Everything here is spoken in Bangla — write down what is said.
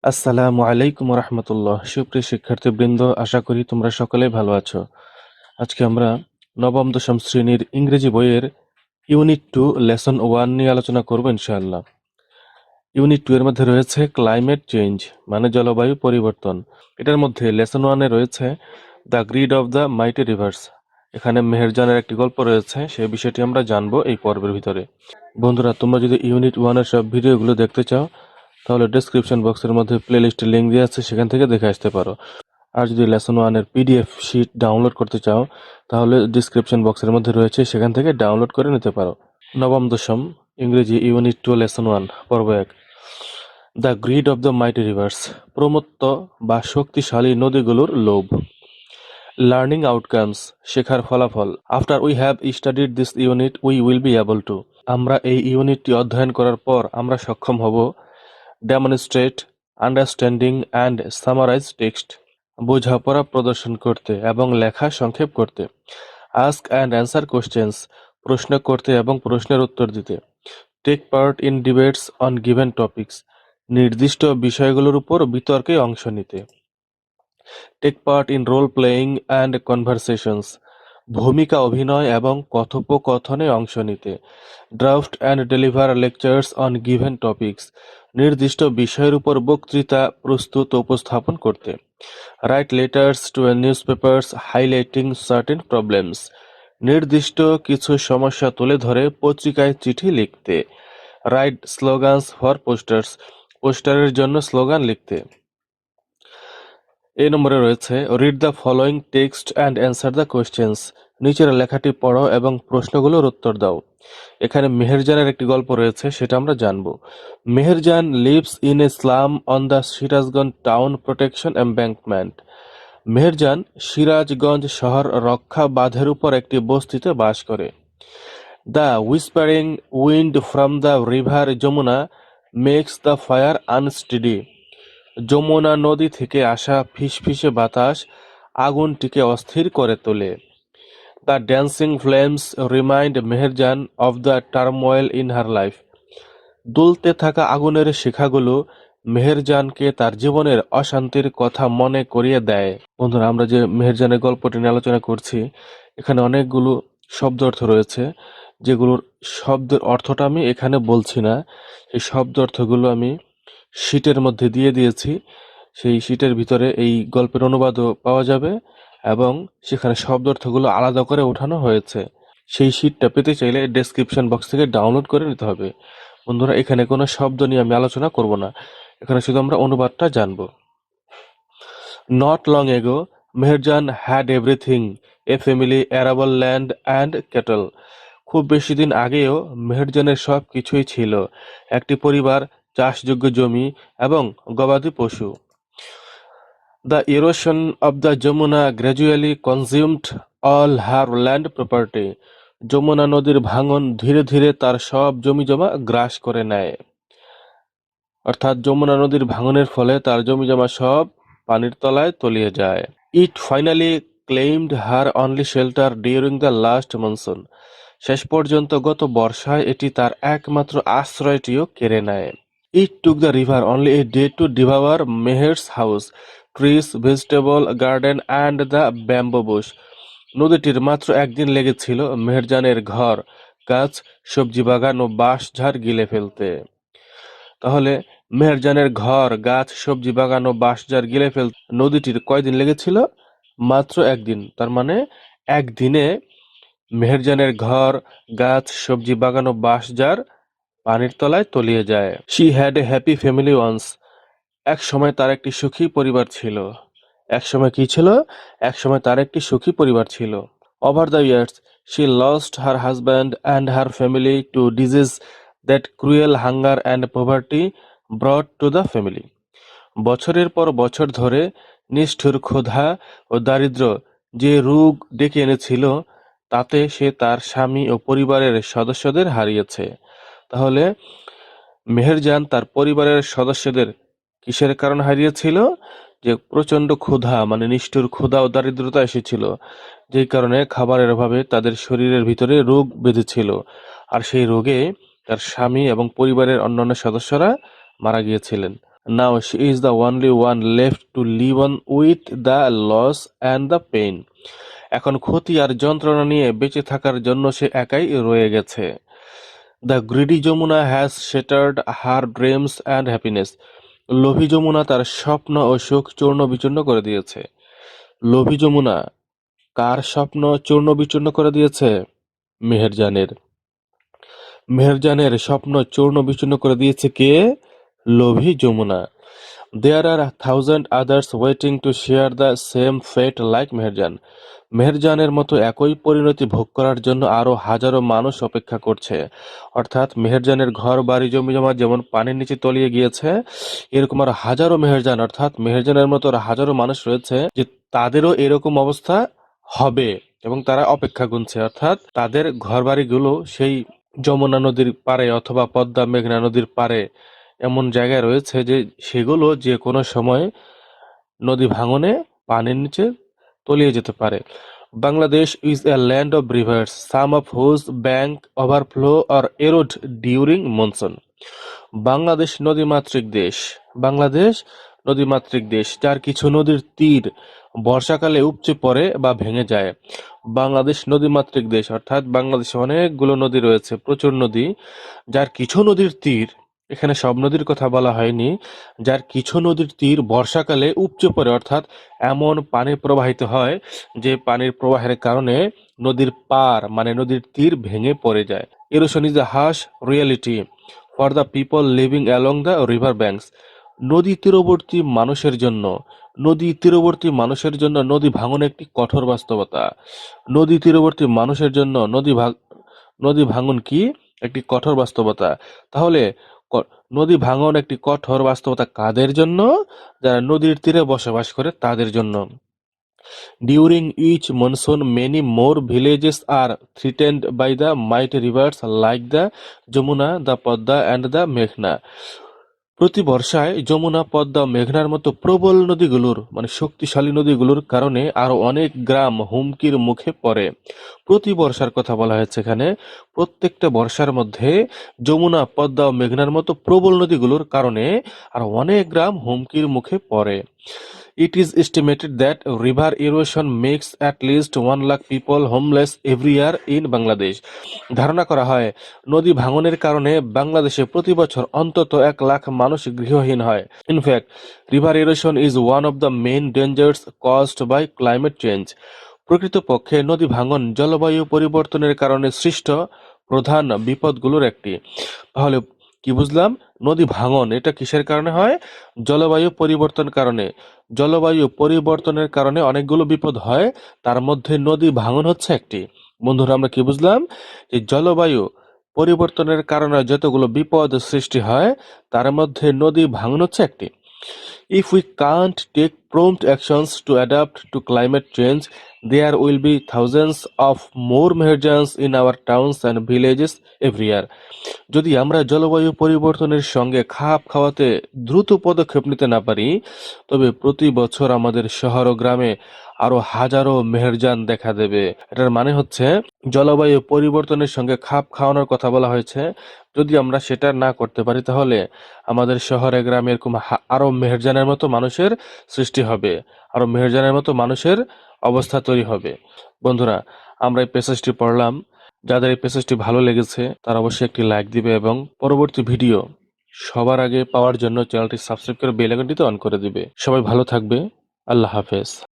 আসসালামু আলাইকুম রহমতুল্লাহ। সুপ্রিয় শিক্ষার্থীবৃন্দ, আশা করি তোমরা সকলেই ভালো আছো। আজকে আমরা নবম দশম শ্রেণীর ইংরেজি বইয়ের ইউনিট 2 লেসন 1 নিয়ে আলোচনা করব ইনশাআল্লাহ। ইউনিট 2 এর মধ্যে রয়েছে ক্লাইমেট চেঞ্জ, মানে জলবায়ু পরিবর্তন। এটার মধ্যে লেসন 1 এ রয়েছে the greed of the mighty reverse. এখানে মেহেরজানের একটি গল্প রয়েছে, সেই বিষয়টি আমরা জানবো এই পর্বের ভিতরে। বন্ধুরা, তোমরা যদি ইউনিট 1 এর সব ভিডিওগুলো দেখতে চাও তাহলে ডেসক্রিপশন বক্সের মধ্যে প্লেলিস্টের লিঙ্ক দেওয়া আছে, সেখান থেকে দেখে আসতে পারো। আর যদি লেসন 1 এর পিডিএফ শিট ডাউনলোড করতে চাও তাহলে ডেসক্রিপশন বক্সের মধ্যে রয়েছে, সেখান থেকে ডাউনলোড করে নিতে পারো। নবম দশম ইংরেজি ইউনিট 2 লেসন 1 পর্ব 1, the greed of the mighty rivers, প্রমত্ত বা শক্তিশালী নদীগুলোর লোভ। লার্নিং আউটকামস, শেখার ফলাফল। After we have studied this unit we will be able to, আমরা এই ইউনিটটি অধ্যয়ন করার পর আমরা সক্ষম হব demonstrate, understanding and summarise text, বোঝাপড়া প্রদর্শন করতে এবং লেখা সংক্ষেপ করতে। আস্ক অ্যান্ড অ্যান্সার কোশ্চেন্স, প্রশ্ন করতে এবং প্রশ্নের উত্তর দিতে। Take part in debates on given topics, নির্দিষ্ট বিষয়গুলোর উপর বিতর্কে অংশ নিতে। Take part in role playing and conversations, ভূমিকা অভিনয় এবং কথোপকথনে অংশ নিতে। Draft and deliver lectures on given topics, নির্দিষ্ট বিষয়ের উপর বক্তৃতা প্রস্তুত ও উপস্থাপন করতে। Write letters to newspapers highlighting certain problems, নির্দিষ্ট কিছু সমস্যা তুলে ধরে পত্রিকায় চিঠি লিখতে। রাইট স্লোগানস ফর পোস্টার্স, পোস্টারের জন্য স্লোগান লিখতে। এই নম্বরে রয়েছে read the following text and answer the questions, নিচের লেখাটি পড়ো এবং প্রশ্নগুলোর উত্তর দাও। এখানে মেহেরজানের একটি গল্প রয়েছে, সেটা আমরা জানব। Meherjan lives in a slum on the Sirajganj town protection embankment. Meherjan Sirajganj শহর রক্ষা বাঁধের উপর একটি বস্তিতে বাস করে। The whispering wind from the river Jamuna makes the fire unsteady, Jamuna নদী থেকে আসা ফিসফিসে বাতাস আগুনটিকে অস্থির করে তোলে। The dancing flames remind Meherjan of the turmoil in her life, দুলতে থাকা আগুনের শিখাগুলো মেহেরজানকে তার জীবনের অশান্তির কথা মনে করিয়ে দেয়। বন্ধুরা, আমরা যে মেহেরজানের গল্পটি নিয়ে আলোচনা করছি, এখানে অনেকগুলো শব্দ অর্থ রয়েছে, যেগুলোর শব্দের অর্থটা আমি এখানে বলছি না। এই শব্দ অর্থগুলো আমি শীটের মধ্যে দিয়ে দিয়েছি। সেই শীটের ভিতরে এই গল্পের অনুবাদও পাওয়া যাবে এবং সেখানে শব্দ অর্থগুলো আলাদা করে ওঠানো হয়েছে। সেই শীটটা পেতে চাইলে ডেসক্রিপশন বক্স থেকে ডাউনলোড করে নিতে হবে। বন্ধুরা, এখানে কোনো শব্দ নিয়ে আমি আলোচনা করব না, এখানে শুধু আমরা অনুবাদটা জানবো। Not long ago Meherjaan had everything, A family, arable land and cattle. খুব বেশি দিন আগেও মেহেরজানের সব কিছুই ছিল, একটি পরিবার, চাষযোগ্য জমি এবং গবাদি পশু। The erosion of the Jamuna gradually consumed all her land property. Jamuna নদীর ভাঙন ধীরে ধীরে তার সব জমিজমা গ্রাস করে নেয়। অর্থাৎ যমুনা নদীর ভাঙনের ফলে তার জমিজমা সব পানির তলায় তলিয়ে যায়। ইট finally claimed her only shelter during the last monsoon. শেষ পর্যন্ত গত বর্ষায় এটি তার একমাত্র আশ্রয়টিও কেড়ে নেয়। It took the river only a day to devour Meher's house, trees, vegetable garden and the bamboo bush. নদীটির মাত্র একদিন লেগেছিল মেহেরজানের ঘর, গাছ, সবজি বাগান ও বাঁশঝাড় গিলে ফেলতে। তাহলে মেহেরজানের ঘর, গাছ, সবজি বাগান ও বাঁশঝাড় গিলে ফেলতে নদীটির কয়দিন লেগেছিল? মাত্র একদিন। তার মানে একদিনে মেহেরজানের ঘর, গাছ, সবজি বাগান ও বাঁশঝাড় পানির তলায় তলিয়ে যায়। She had a happy family once, এক সময় তার একটি সুখী পরিবার ছিল। এক সময় কি ছিল? এক সময় তার একটি সুখী পরিবার ছিল। Over the years she lost her husband and her family two disease that cruel hunger and poverty ব্রট to the family. বছরের পর বছর ধরে নিষ্ঠুর ক্ষুধা ও দারিদ্র্য যে রোগ ডেকে এনেছিল, তাতে সে তার স্বামী ও পরিবারের সদস্যদের হারিয়েছে। তাহলে মেহেরজান তার পরিবারের সদস্যদের কিসের কারণে হারিয়েছিল? যে প্রচণ্ড ক্ষুধা, মানে নিষ্ঠুর ক্ষুধা ও দারিদ্রতা এসেছিল, যেই কারণে খাবারের অভাবে তাদের শরীরের ভিতরে রোগ বেঁধেছিল, আর সেই রোগে তার স্বামী এবং পরিবারের অন্যান্য সদস্যরা মারা গিয়েছিলেন। Now she is the only one left to live on with the loss and the pain. এখন ক্ষতি আর যন্ত্রণা নিয়ে বেঁচে থাকার জন্য সে একাই রয়ে গেছে। The greedy Jamuna has shattered her dreams and happiness. লোভী যমুনা তার স্বপ্ন ও সুখ চূর্ণ বিচূর্ণ করে দিয়েছে। লোভী যমুনা কার স্বপ্ন চূর্ণ বিচূর্ণ করে দিয়েছে? মেহেরজানের। মেহেরজানের স্বপ্ন চূর্ণ বিচূর্ণ করে দিয়েছে কে? লোভী Jamuna. There are 1,000 others waiting to share the same fate like Meherjaan. মেহেরজানের মতো একই পরিণতি ভোগ করার জন্য আরো হাজারো মানুষ অপেক্ষা করছে। অর্থাৎ মেহেরজানের ঘর বাড়ি জমি জমা যেমন পানির নিচে তলিয়ে গিয়েছে, এরকম আর হাজারো মেহেরজান অর্থাৎ মেহেরজানের মতো আর হাজারো মানুষ রয়েছে যে তাদেরও এরকম অবস্থা হবে এবং তারা অপেক্ষা গুনছে। অর্থাৎ তাদের ঘর বাড়িগুলো সেই যমুনা নদীর পাড়ে অথবা পদ্মা মেঘনা নদীর পাড়ে এমন জায়গায় রয়েছে যে সেগুলো যে কোনো সময় নদী ভাঙনে পানির নিচে তলিয়ে যেতে পারে। Bangladesh is a land of rivers, some of whose bank overflow or eroded during monsoon. Bangladesh নদীমাতৃক দেশ। বাংলাদেশ নদীমাতৃক দেশ, যার কিছু নদীর তীর বর্ষাকালে উপচে পড়ে বা ভেঙে যায়। বাংলাদেশ নদীমাতৃক দেশ অর্থাৎ বাংলাদেশে অনেকগুলো নদী রয়েছে, প্রচুর নদী, যার কিছু নদীর তীর, এখানে সব নদীর কথা বলা হয়নি, যার কিছু নদীর তীর বর্ষাকালে উপচে পড়ে অর্থাৎ এমন পানি প্রবাহিত হয় যে পানির প্রবাহের কারণে নদীর পার মানে নদীর তীর ভেঙে পড়ে যায়। Erosion is a harsh reality for the people living along the river banks. নদী তীরবর্তী মানুষের জন্য, নদী তীরবর্তী মানুষের জন্য নদী ভাঙন একটি কঠোর বাস্তবতা। নদী তীরবর্তী মানুষের জন্য নদী ভাঙন কি? একটি কঠোর বাস্তবতা। তাহলে নদী ভাঙন একটি কঠোর বাস্তবতা কাদের জন্য? যারা নদীর তীরে বসবাস করে তাদের জন্য। During each monsoon, many more villages are threatened by the mighty rivers like the Jamuna, the Padma and the Meghna. প্রতি বর্ষায় যমুনা পদ্মা মেঘনার মতো প্রবল নদীগুলোর মানে শক্তিশালী নদীগুলোর কারণে আরো অনেক গ্রাম হুমকির মুখে পড়ে। প্রতি বর্ষার কথা বলা হয়েছে এখানে, প্রত্যেকটা বর্ষার মধ্যে যমুনা পদ্মা ও মেঘনার মতো প্রবল নদীগুলোর কারণে আরো অনেক গ্রাম হুমকির মুখে পড়ে। It is estimated that river erosion makes at least 1 lakh people homeless every year in Bangladesh. ধারণা করা হয় নদী ভাঙনের কারণে বাংলাদেশে প্রতি বছর অন্তত 1 লাখ মানুষ গৃহহীন হয়। In fact river erosion is one of the main dangers caused by climate change. প্রকৃতপক্ষে নদী ভাঙন জলবায়ু পরিবর্তনের কারণে সৃষ্ট প্রধান বিপদগুলোর একটি। তাহলে কি বুঝলাম? নদী ভাঙন এটা কিসের কারণে হয়? জলবায়ু পরিবর্তন কারণে। জলবায়ু পরিবর্তনের কারণে অনেকগুলো বিপদ হয়, তার মধ্যে নদী ভাঙন হচ্ছে একটি। বন্ধুরা, আমরা কি বুঝলাম? যে জলবায়ু পরিবর্তনের কারণে যতগুলো বিপদ সৃষ্টি হয় তার মধ্যে নদী ভাঙন হচ্ছে একটি। If we can't take prompt actions to adapt to climate change, there will be thousands of more Meherjans in our towns and villages every year. যদি আমরা জলবায়ু পরিবর্তনের সঙ্গে খাপ খাওয়াতে দ্রুত পদক্ষেপ নিতে না পারি, তবে প্রতি বছর আমাদের শহর ও গ্রামে আরো হাজারো মেহেরজান দেখা দেবে। এটার মানে হচ্ছে জলবায়ু পরিবর্তনের সঙ্গে খাপ খাওয়ানোর কথা বলা হয়েছে। যদি আমরা সেটা না করতে পারি তাহলে আমাদের শহরে গ্রামে এরকম আরো মেহেরজানের মতো মানুষের সৃষ্টি হবে, আরো মেহেরজানের মতো মানুষের অবস্থা তৈরি হবে। বন্ধুরা, আমরা এই প্যাসেজটি পড়লাম। যাদের এই প্যাসেজটি ভালো লেগেছে তারা অবশ্যই একটি লাইক দিবে এবং পরবর্তী ভিডিও সবার আগে পাওয়ার জন্য চ্যানেলটি সাবস্ক্রাইব করে বেল আইকনটিতে অন করে দিবে। সবাই ভালো থাকবে। আল্লাহ হাফেজ।